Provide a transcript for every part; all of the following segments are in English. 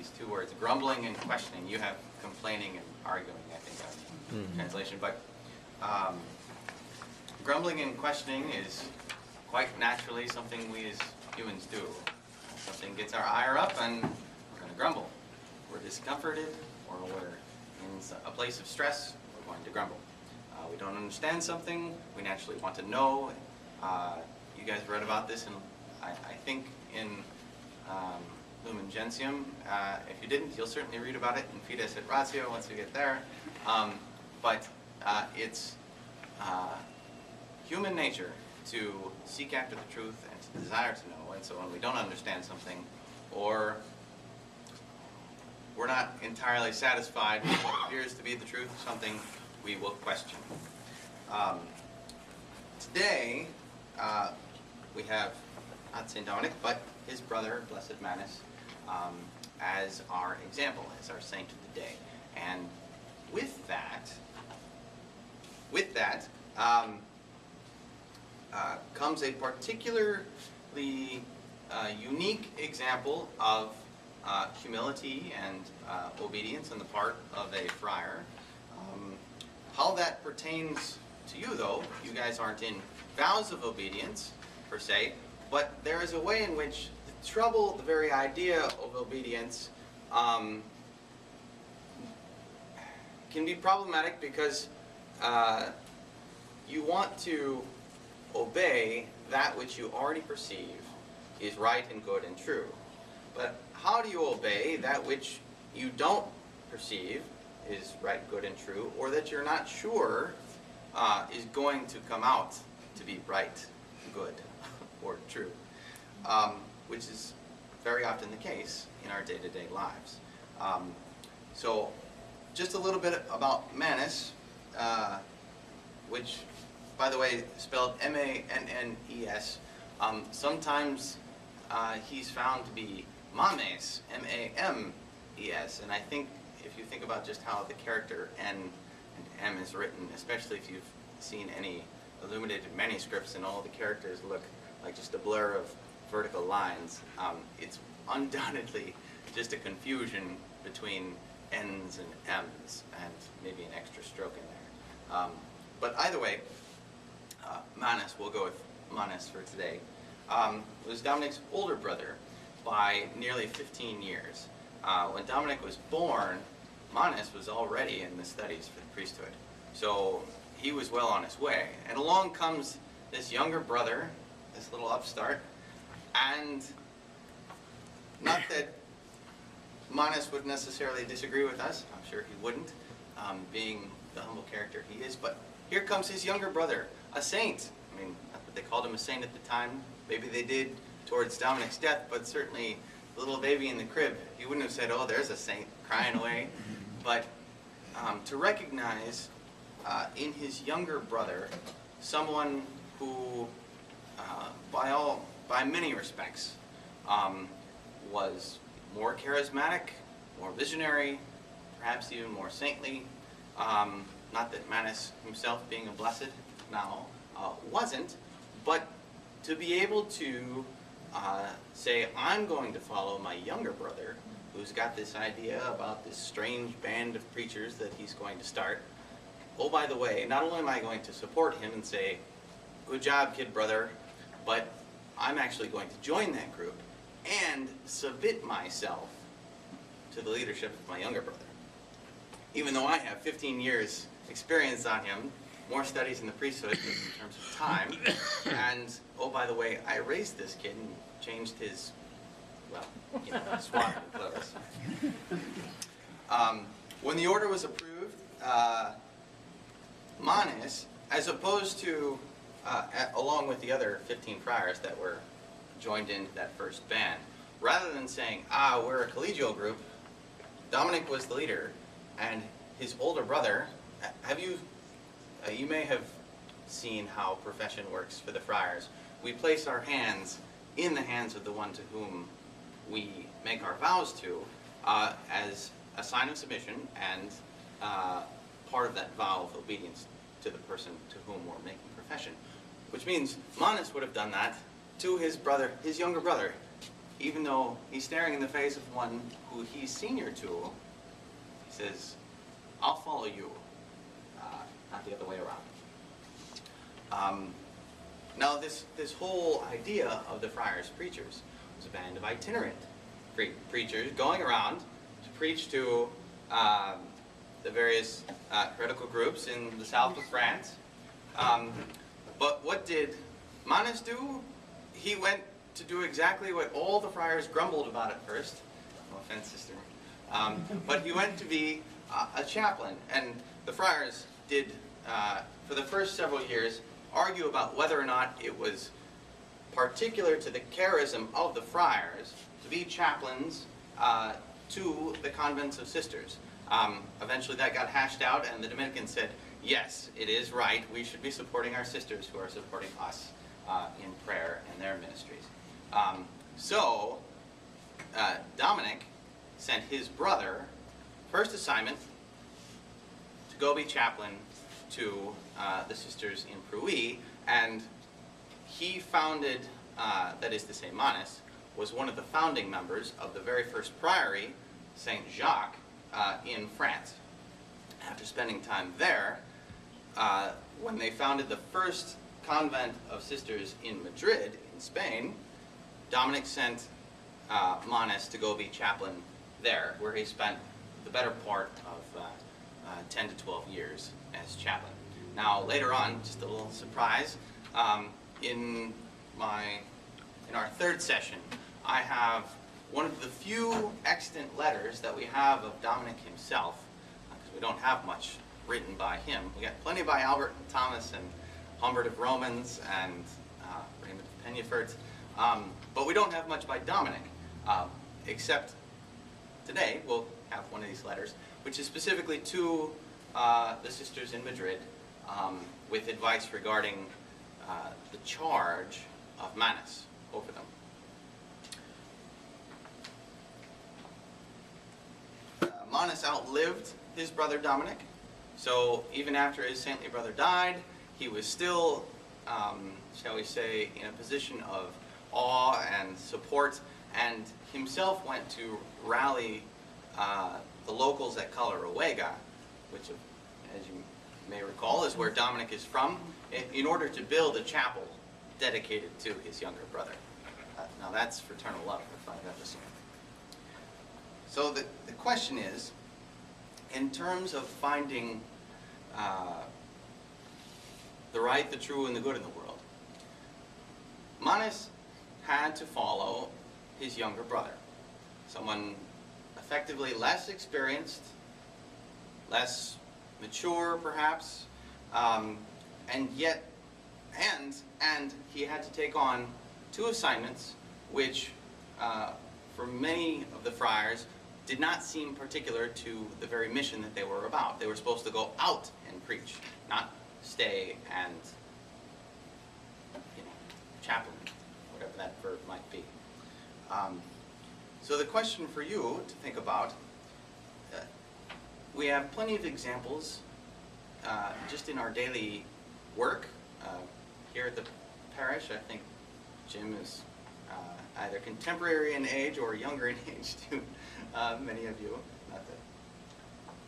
these two words, grumbling and questioning. You have complaining and arguing, I think, on the translation. But grumbling and questioning is quite naturally something we as humans do. Something gets our ire up and we're going to grumble. We're discomforted or we're in a place of stress, we're going to grumble. We don't understand something, we naturally want to know. You guys read about this, and I think in Lumen Gentium. If you didn't, you'll certainly read about it in Fides et Ratio once we get there. But it's human nature to seek after the truth and to desire to know. And so when we don't understand something, or we're not entirely satisfied with what appears to be the truth of something, we will question. Today, we have not St. Dominic, but his brother, Blessed Manus, as our example, as our saint of the day. And with that comes a particularly unique example of humility and obedience on the part of a friar. How that pertains to you, though, you guys aren't in vows of obedience, per se, but there is a way in which the very idea of obedience can be problematic, because you want to obey that which you already perceive is right and good and true. But how do you obey that which you don't perceive is right, good, and true, or that you're not sure is going to come out to be right, good, or true, which is very often the case in our day-to-day lives. So just a little bit about Manus, which, by the way, spelled M-A-N-N-E-S. Sometimes he's found to be Mames, M-A-M-E-S, and I think if you think about just how the character N and M is written, especially if you've seen any illuminated manuscripts and all the characters look like just a blur of vertical lines, it's undoubtedly just a confusion between N's and M's and maybe an extra stroke in there. But either way, Manus, we'll go with Manus for today, was Dominic's older brother by nearly 15 years. When Dominic was born, Manus was already in the studies for the priesthood. So he was well on his way. And along comes this younger brother, this little upstart, and not that Manus would necessarily disagree with us, I'm sure he wouldn't, being the humble character he is, but here comes his younger brother, a saint. I mean, not that they called him a saint at the time, maybe they did towards Dominic's death, but certainly the little baby in the crib, he wouldn't have said, oh, there's a saint crying away. But to recognize in his younger brother someone who, by many respects, was more charismatic, more visionary, perhaps even more saintly. Not that Manus himself, being a blessed now, wasn't, but to be able to say, I'm going to follow my younger brother, who's got this idea about this strange band of preachers that he's going to start. Oh, by the way, not only am I going to support him and say, good job, kid brother, but I'm actually going to join that group and submit myself to the leadership of my younger brother. Even though I have 15 years experience on him, more studies in the priesthood in terms of time, and oh, by the way, I raised this kid and changed his, well, you know, swaddling clothes. When the order was approved, Manus, as opposed to, along with the other 15 friars that were joined into that first band, rather than saying, we're a collegial group, Dominic was the leader, and his older brother, you may have seen how profession works for the friars. We place our hands in the hands of the one to whom we make our vows to, as a sign of submission and part of that vow of obedience to the person to whom we're making profession. Which means Manus would have done that to his brother, his younger brother. even though he's staring in the face of one who he's senior to, he says, I'll follow you, not the other way around. Now this whole idea of the friars preachers was a band of itinerant preachers going around to preach to the various heretical groups in the south of France. But what did Manus do? He went to do exactly what all the friars grumbled about at first. No offense, sister. But he went to be a chaplain. And the friars did, for the first several years, argue about whether or not it was particular to the charism of the friars to be chaplains to the convents of sisters. Eventually that got hashed out, and the Dominicans said, yes, it is right, we should be supporting our sisters who are supporting us in prayer and their ministries. So Dominic sent his brother, first assignment, to go be chaplain to the sisters in Pruy, and he founded, that is to say Manus, was one of the founding members of the very first priory, Saint Jacques, in France. After spending time there, when they founded the first convent of sisters in Madrid, in Spain, Dominic sent Manus to go be chaplain there, where he spent the better part of 10 to 12 years as chaplain. Now, later on, just a little surprise, in our third session, I have one of the few extant letters that we have of Dominic himself, because we don't have much written by him. We got plenty by Albert and Thomas and Humbert of Romans and Raymond of Penyafort, but we don't have much by Dominic, except today we'll have one of these letters, which is specifically to the sisters in Madrid, with advice regarding the charge of Manus over them. Manus outlived his brother Dominic, so even after his saintly brother died, he was still, shall we say, in a position of awe and support, and himself went to rally the locals at Caleruega, which, as you may recall, is where Dominic is from, in order to build a chapel dedicated to his younger brother. Now that's fraternal love for 5 episodes. So the question is, in terms of finding the right, the true, and the good in the world, Manus had to follow his younger brother, someone effectively less experienced, less mature perhaps, and yet, and he had to take on 2 assignments which for many of the friars did not seem particular to the very mission that they were about. They were supposed to go out and preach, not stay and, chaplain, whatever that verb might be. So the question for you to think about, we have plenty of examples just in our daily work. Here at the parish, I think Jim is either contemporary in age or younger in age to many of you. Not that,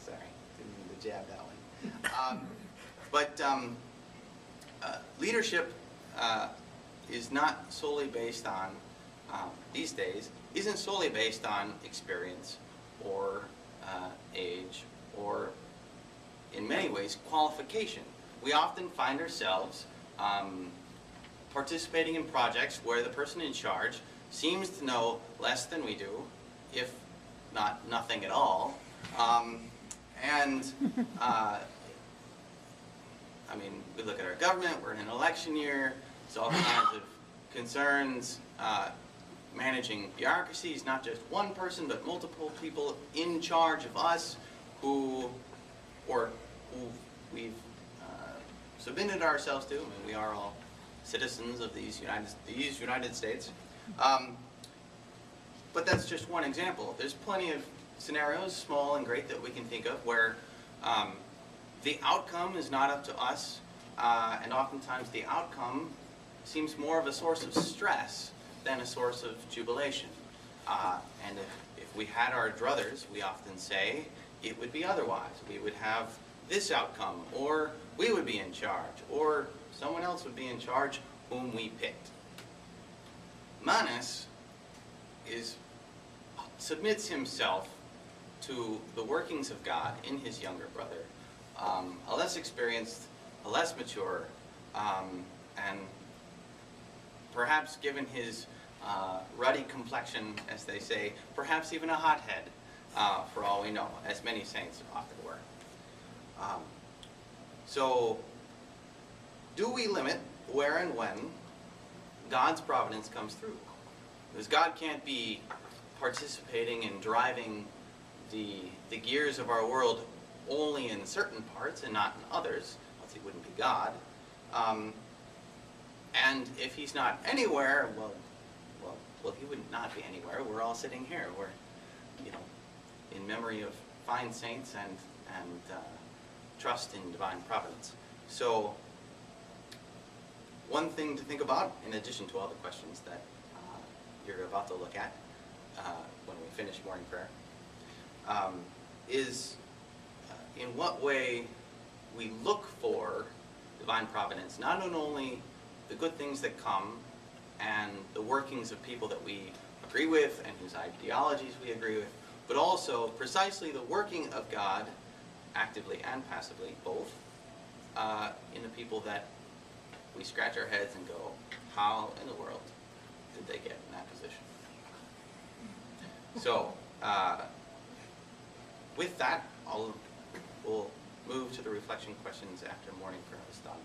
sorry, didn't mean to jab that one. But leadership is not solely based on, these days, isn't solely based on experience or age or, in many ways, qualification. We often find ourselves participating in projects where the person in charge seems to know less than we do, if not nothing at all. I mean, we look at our government, we're in an election year, there's all kinds of concerns, managing bureaucracies, not just one person, but multiple people in charge of us who we've submitted ourselves to. I mean, we are all citizens of these United States. But that's just one example. There's plenty of scenarios, small and great, that we can think of where the outcome is not up to us, and oftentimes the outcome seems more of a source of stress than a source of jubilation. And if we had our druthers, we often say, it would be otherwise. We would have this outcome, or we would be in charge, or someone else would be in charge whom we picked. Manas submits himself to the workings of God in his younger brother, a less experienced, a less mature, and perhaps given his ruddy complexion, as they say, perhaps even a hothead, for all we know, as many saints often were. So, do we limit where and when God's providence comes through? Because God can't be participating and driving the gears of our world only in certain parts and not in others, else he wouldn't be God. And if he's not anywhere, well, he would not be anywhere. We're all sitting here. We're, in memory of fine saints and trust in divine providence. So, one thing to think about, in addition to all the questions that you're about to look at when we finish morning prayer, is in what way we look for divine providence, not only the good things that come and the workings of people that we agree with and whose ideologies we agree with, but also precisely the working of God, actively and passively, both, in the people that we scratch our heads and go, how in the world did they get in that position? So, with that, we'll move to the reflection questions after morning prayer is done.